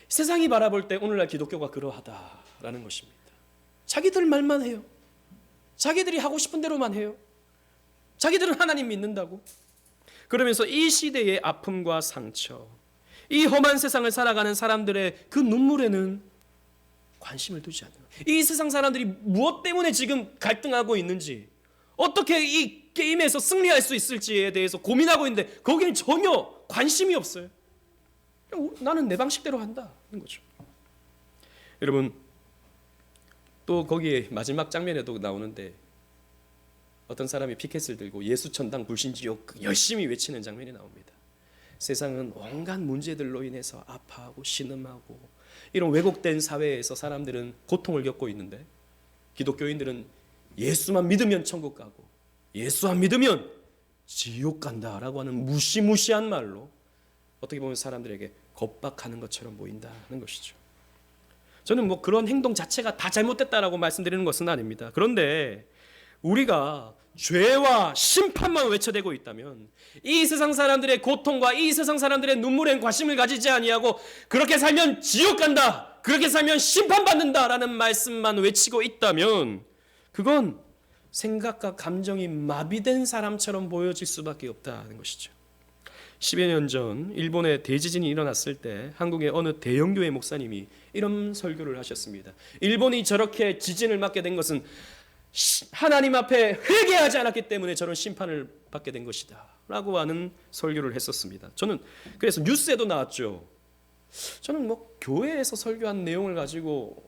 세상이 바라볼 때 오늘날 기독교가 그러하다라는 것입니다. 자기들 말만 해요. 자기들이 하고 싶은 대로만 해요. 자기들은 하나님 믿는다고. 그러면서 이 시대의 아픔과 상처, 이 험한 세상을 살아가는 사람들의 그 눈물에는 관심을 두지 않는 거예요. 이 세상 사람들이 무엇 때문에 지금 갈등하고 있는지, 어떻게 이 게임에서 승리할 수 있을지에 대해서 고민하고 있는데 거기는 전혀 관심이 없어요. 나는 내 방식대로 한다는 거죠. 여러분, 또 거기에 마지막 장면에도 나오는데 어떤 사람이 피켓을 들고 예수 천당 불신지옥 열심히 외치는 장면이 나옵니다. 세상은 온갖 문제들로 인해서 아파하고 신음하고 이런 왜곡된 사회에서 사람들은 고통을 겪고 있는데 기독교인들은 예수만 믿으면 천국 가고 예수 안 믿으면 지옥 간다라고 하는 무시무시한 말로 어떻게 보면 사람들에게 겁박하는 것처럼 보인다는 것이죠. 저는 그런 행동 자체가 다 잘못됐다라고 말씀드리는 것은 아닙니다. 그런데 우리가 죄와 심판만 외쳐대고 있다면 이 세상 사람들의 고통과 이 세상 사람들의 눈물엔 관심을 가지지 아니하고 그렇게 살면 지옥 간다, 그렇게 살면 심판받는다라는 말씀만 외치고 있다면 그건 생각과 감정이 마비된 사람처럼 보여질 수밖에 없다는 것이죠. 10여 년 전 일본에 대지진이 일어났을 때 한국의 어느 대형교회 목사님이 이런 설교를 하셨습니다. 일본이 저렇게 지진을 맞게 된 것은 하나님 앞에 회개하지 않았기 때문에 저런 심판을 받게 된 것이다 라고 하는 설교를 했었습니다. 저는 그래서 뉴스에도 나왔죠. 저는 교회에서 설교한 내용을 가지고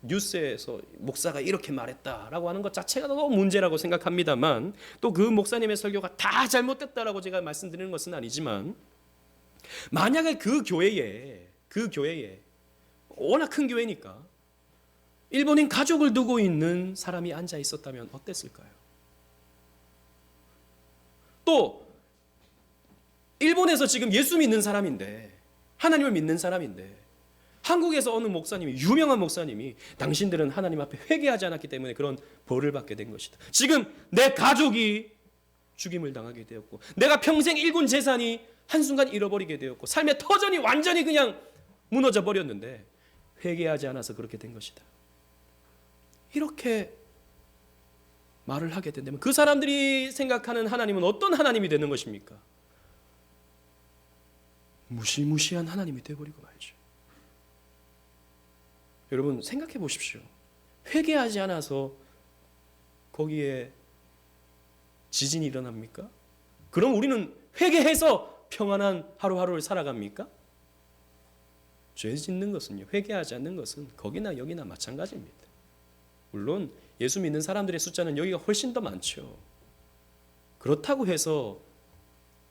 뉴스에서 목사가 이렇게 말했다라고 하는 것 자체가 너무 문제라고 생각합니다만, 또 그 목사님의 설교가 다 잘못됐다라고 제가 말씀드리는 것은 아니지만, 만약에 그 교회에 워낙 큰 교회니까 일본인 가족을 두고 있는 사람이 앉아 있었다면 어땠을까요? 또 일본에서 지금 예수 믿는 사람인데, 하나님을 믿는 사람인데, 한국에서 어느 목사님이, 유명한 목사님이 당신들은 하나님 앞에 회개하지 않았기 때문에 그런 벌을 받게 된 것이다. 지금 내 가족이 죽임을 당하게 되었고 내가 평생 일군 재산이 한순간 잃어버리게 되었고 삶의 터전이 완전히 그냥 무너져 버렸는데 회개하지 않아서 그렇게 된 것이다. 이렇게 말을 하게 된다면 그 사람들이 생각하는 하나님은 어떤 하나님이 되는 것입니까? 무시무시한 하나님이 되어버리고 말죠. 여러분 생각해 보십시오. 회개하지 않아서 거기에 지진이 일어납니까? 그럼 우리는 회개해서 평안한 하루하루를 살아갑니까? 죄 짓는 것은요, 회개하지 않는 것은 거기나 여기나 마찬가지입니다. 물론 예수 믿는 사람들의 숫자는 여기가 훨씬 더 많죠. 그렇다고 해서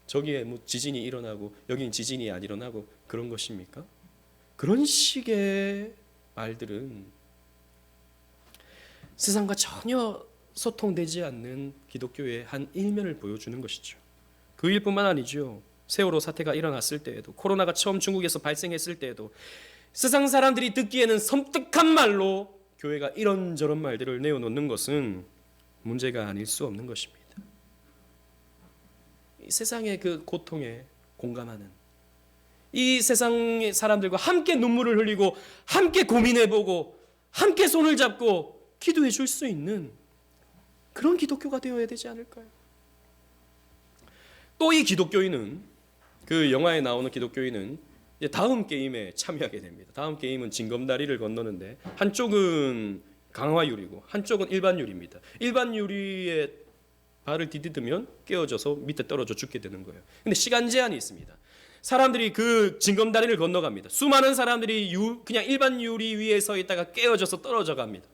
저기에 지진이 일어나고 여기는 지진이 안 일어나고 그런 것입니까? 그런 식의 말들은 세상과 전혀 소통되지 않는 기독교의 한 일면을 보여주는 것이죠. 그 일뿐만 아니죠. 세월호 사태가 일어났을 때에도, 코로나가 처음 중국에서 발생했을 때에도 세상 사람들이 듣기에는 섬뜩한 말로 교회가 이런저런 말들을 내어놓는 것은 문제가 아닐 수 없는 것입니다. 이 세상의 그 고통에 공감하는, 이 세상의 사람들과 함께 눈물을 흘리고 함께 고민해보고 함께 손을 잡고 기도해 줄 수 있는 그런 기독교가 되어야 되지 않을까요? 또 이 기독교인은, 그 영화에 나오는 기독교인은 이제 다음 게임에 참여하게 됩니다. 다음 게임은 징검다리를 건너는데 한쪽은 강화유리고 한쪽은 일반 유리입니다. 일반 유리에 발을 디디면 깨어져서 밑에 떨어져 죽게 되는 거예요. 근데 시간 제한이 있습니다. 사람들이 그 징검다리를 건너갑니다. 수많은 사람들이 그냥 일반 유리 위에 서 있다가 깨어져서 떨어져 갑니다.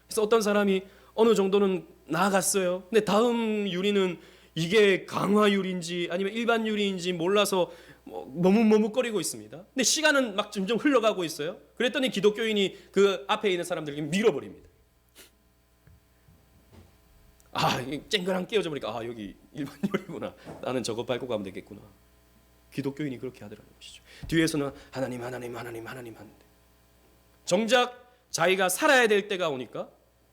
그래서 어떤 사람이 어느 정도는 나아갔어요. 근데 다음 유리는 이게 강화 유리인지 아니면 일반 유리인지 몰라서 머뭇머뭇거리고 있습니다. 근데 시간은 막 점점 흘러가고 있어요. 그랬더니 기독교인이 그 앞에 있는 사람들에게 밀어버립니다. 쨍그랑 깨어져 보니까 여기 일반 유리구나. 나는 저거 밟고 가면 되겠구나. 기독교인이 그렇게 하더라는 것이죠. 뒤에서는 하나님 하는데 정작 자기가 살아야 될 때가 오니까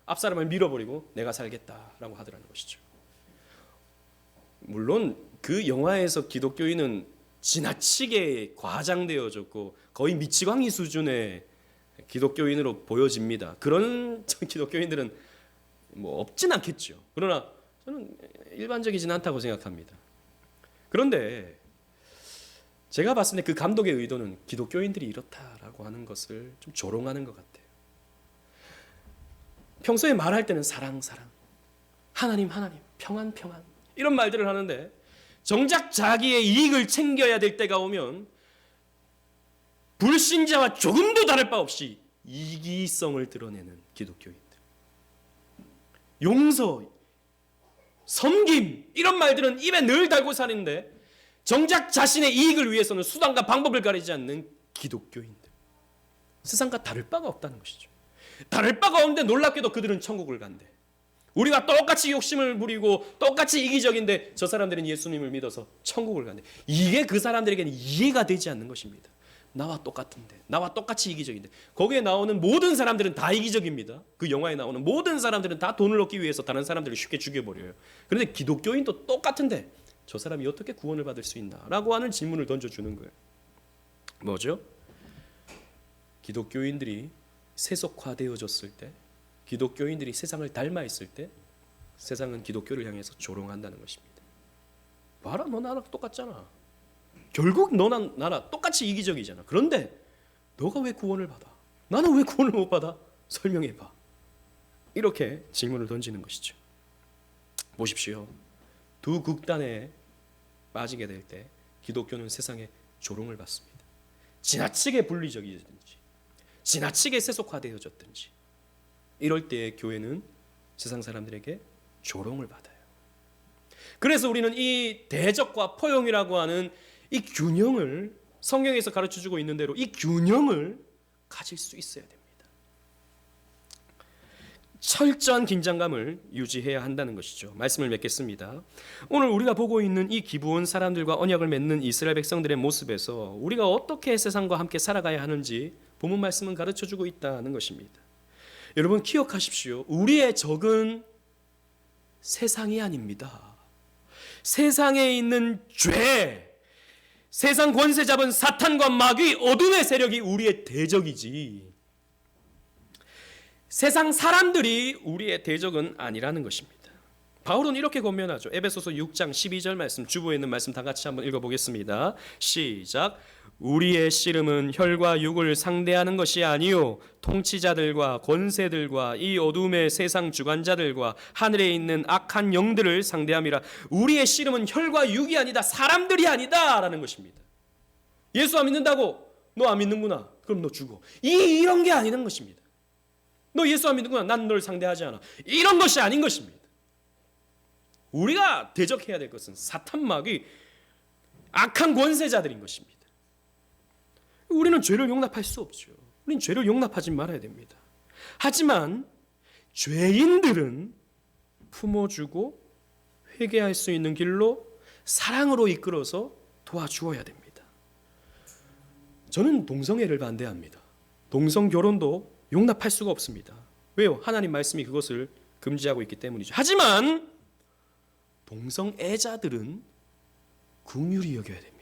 앞 사람을 밀어버리고 내가 살겠다라고 하더라는 것이죠. 물론 그 영화에서 기독교인은 지나치게 과장되어졌고 거의 미치광이 수준의 기독교인으로 보여집니다. 그런 기독교인들은 없진 않겠죠. 그러나 저는 일반적이진 않다고 생각합니다. 그런데 제가 봤을 때 그 감독의 의도는 기독교인들이 이렇다라고 하는 것을 좀 조롱하는 것 같아요. 평소에 말할 때는 사랑, 하나님, 평안 이런 말들을 하는데 정작 자기의 이익을 챙겨야 될 때가 오면 불신자와 조금도 다를 바 없이 이기성을 드러내는 기독교인들. 용서, 섬김 이런 말들은 입에 늘 달고 사는데 정작 자신의 이익을 위해서는 수단과 방법을 가리지 않는 기독교인들. 세상과 다를 바가 없다는 것이죠. 다를 바가 없는데 놀랍게도 그들은 천국을 간대. 우리가 똑같이 욕심을 부리고 똑같이 이기적인데 저 사람들은 예수님을 믿어서 천국을 간대. 이게 그 사람들에게는 이해가 되지 않는 것입니다. 나와 똑같은데, 나와 똑같이 이기적인데. 거기에 나오는 모든 사람들은 다 이기적입니다. 그 영화에 나오는 모든 사람들은 다 돈을 얻기 위해서 다른 사람들을 쉽게 죽여버려요. 그런데 기독교인도 똑같은데 저 사람이 어떻게 구원을 받을 수 있나? 라고 하는 질문을 던져주는 거예요. 뭐죠? 기독교인들이 세속화되어졌을 때, 기독교인들이 세상을 닮아 있을 때 세상은 기독교를 향해서 조롱한다는 것입니다. 봐라, 너 나랑 똑같잖아. 결국 너나 나나 똑같이 이기적이잖아. 그런데 너가 왜 구원을 받아? 나는 왜 구원을 못 받아? 설명해봐. 이렇게 질문을 던지는 것이죠. 보십시오. 두 극단에 빠지게 될 때 기독교는 세상에 조롱을 받습니다. 지나치게 분리적이든지 지나치게 세속화되어졌든지 이럴 때 교회는 세상 사람들에게 조롱을 받아요. 그래서 우리는 이 대적과 포용이라고 하는 이 균형을 성경에서 가르쳐주고 있는 대로 이 균형을 가질 수 있어야 됩니다. 철저한 긴장감을 유지해야 한다는 것이죠. 말씀을 맺겠습니다. 오늘 우리가 보고 있는 이 기브온 사람들과 언약을 맺는 이스라엘 백성들의 모습에서 우리가 어떻게 세상과 함께 살아가야 하는지 본문 말씀은 가르쳐주고 있다는 것입니다. 여러분 기억하십시오. 우리의 적은 세상이 아닙니다. 세상에 있는 죄, 세상 권세 잡은 사탄과 마귀, 어둠의 세력이 우리의 대적이지 세상 사람들이 우리의 대적은 아니라는 것입니다. 바울은 이렇게 권면하죠. 에베소서 6장 12절 말씀, 주보에 있는 말씀 다 같이 한번 읽어보겠습니다. 시작. 우리의 씨름은 혈과 육을 상대하는 것이 아니요 통치자들과 권세들과 이 어둠의 세상 주관자들과 하늘에 있는 악한 영들을 상대함이라. 우리의 씨름은 혈과 육이 아니다, 사람들이 아니다 라는 것입니다. 예수 안 믿는다고? 너 안 믿는구나, 그럼 너 죽어. 이런 게 아니라는 것입니다. 너 예수 안 믿는구나, 난 널 상대하지 않아. 이런 것이 아닌 것입니다. 우리가 대적해야 될 것은 사탄, 마귀, 악한 권세자들인 것입니다. 우리는 죄를 용납할 수 없죠. 우리는 죄를 용납하지 말아야 됩니다. 하지만 죄인들은 품어주고 회개할 수 있는 길로 사랑으로 이끌어서 도와주어야 됩니다. 저는 동성애를 반대합니다. 동성결혼도 용납할 수가 없습니다. 왜요? 하나님 말씀이 그것을 금지하고 있기 때문이죠. 하지만 동성애자들은 긍휼히 여겨야 됩니다.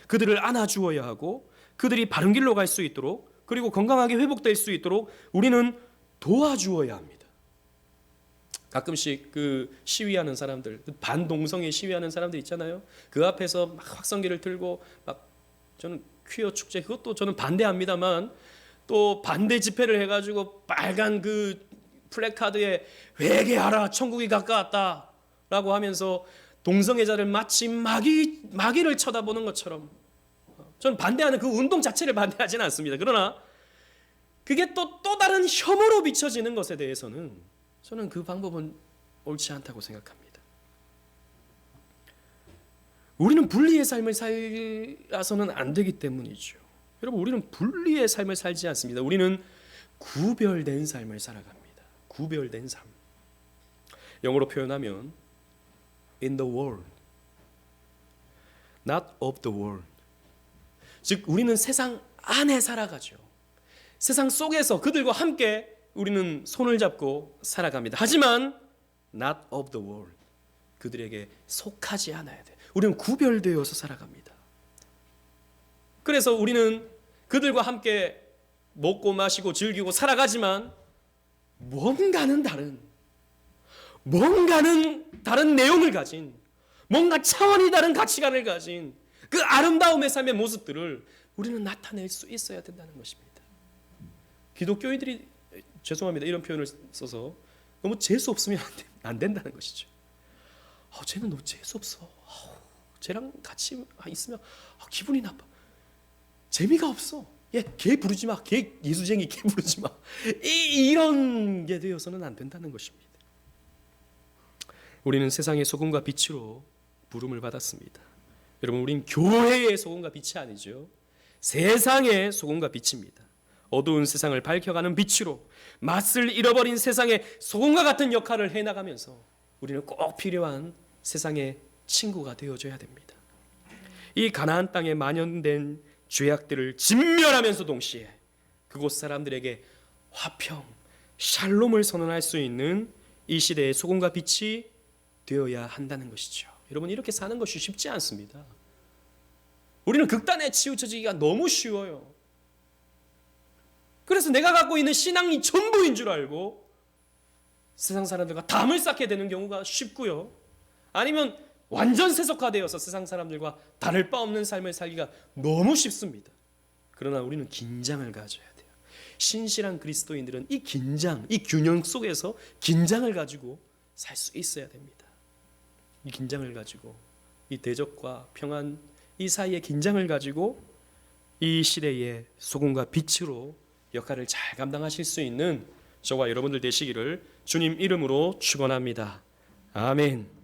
그들을 안아주어야 하고 그들이 바른 길로 갈 수 있도록, 그리고 건강하게 회복될 수 있도록 우리는 도와주어야 합니다. 가끔씩 그 시위하는 사람들, 반동성애 시위하는 사람들 있잖아요. 그 앞에서 막 확성기를 들고 막 저는 퀴어 축제 그것도 저는 반대합니다만 또 반대 집회를 해가지고 빨간 그 플래카드에 회개하라 천국이 가까웠다라고 하면서 동성애자를 마치 마귀를 쳐다보는 것처럼 저는 반대하는 그 운동 자체를 반대하지는 않습니다. 그러나 그게 또 다른 혐오로 비춰지는 것에 대해서는 저는 그 방법은 옳지 않다고 생각합니다. 우리는 분리의 삶을 살아서는 안 되기 때문이죠. 여러분, 우리는 분리의 삶을 살지 않습니다. 우리는 구별된 삶을 살아갑니다. 구별된 삶. 영어로 표현하면 in the world, not of the world. 즉 우리는 세상 안에 살아가죠. 세상 속에서 그들과 함께 우리는 손을 잡고 살아갑니다. 하지만 not of the world. 그들에게 속하지 않아야 돼. 우리는 구별되어서 살아갑니다. 그래서 우리는 그들과 함께 먹고 마시고 즐기고 살아가지만 뭔가는 다른 내용을 가진, 뭔가 차원이 다른 가치관을 가진 그 아름다움의 삶의 모습들을 우리는 나타낼 수 있어야 된다는 것입니다. 기독교인들이 죄송합니다. 이런 표현을 써서 너무 재수 없으면 안 된다는 것이죠. 쟤는 너무 재수 없어. 쟤랑 같이 있으면 기분이 나빠. 재미가 없어. 걔 부르지 마. 걔 예수쟁이 걔 부르지 마. 이런 게 되어서는 안 된다는 것입니다. 우리는 세상의 소금과 빛으로 부름을 받았습니다. 여러분, 우린 교회의 소금과 빛이 아니죠. 세상의 소금과 빛입니다. 어두운 세상을 밝혀가는 빛으로 맛을 잃어버린 세상의 소금과 같은 역할을 해나가면서 우리는 꼭 필요한 세상의 친구가 되어줘야 됩니다. 이 가나안 땅에 만연된 죄악들을 진멸하면서 동시에 그곳 사람들에게 화평, 샬롬을 선언할 수 있는 이 시대의 소금과 빛이 되어야 한다는 것이죠. 여러분, 이렇게 사는 것이 쉽지 않습니다. 우리는 극단에 치우쳐지기가 너무 쉬워요. 그래서 내가 갖고 있는 신앙이 전부인 줄 알고 세상 사람들과 담을 쌓게 되는 경우가 쉽고요. 아니면 완전 세속화되어서 세상 사람들과 다를 바 없는 삶을 살기가 너무 쉽습니다. 그러나 우리는 긴장을 가져야 돼요. 신실한 그리스도인들은 이 긴장, 이 균형 속에서 긴장을 가지고 살 수 있어야 됩니다. 이 긴장을 가지고, 이 대적과 평안 이 사이의 긴장을 가지고 이 시대의 소금과 빛으로 역할을 잘 감당하실 수 있는 저와 여러분들 되시기를 주님 이름으로 축원합니다. 아멘.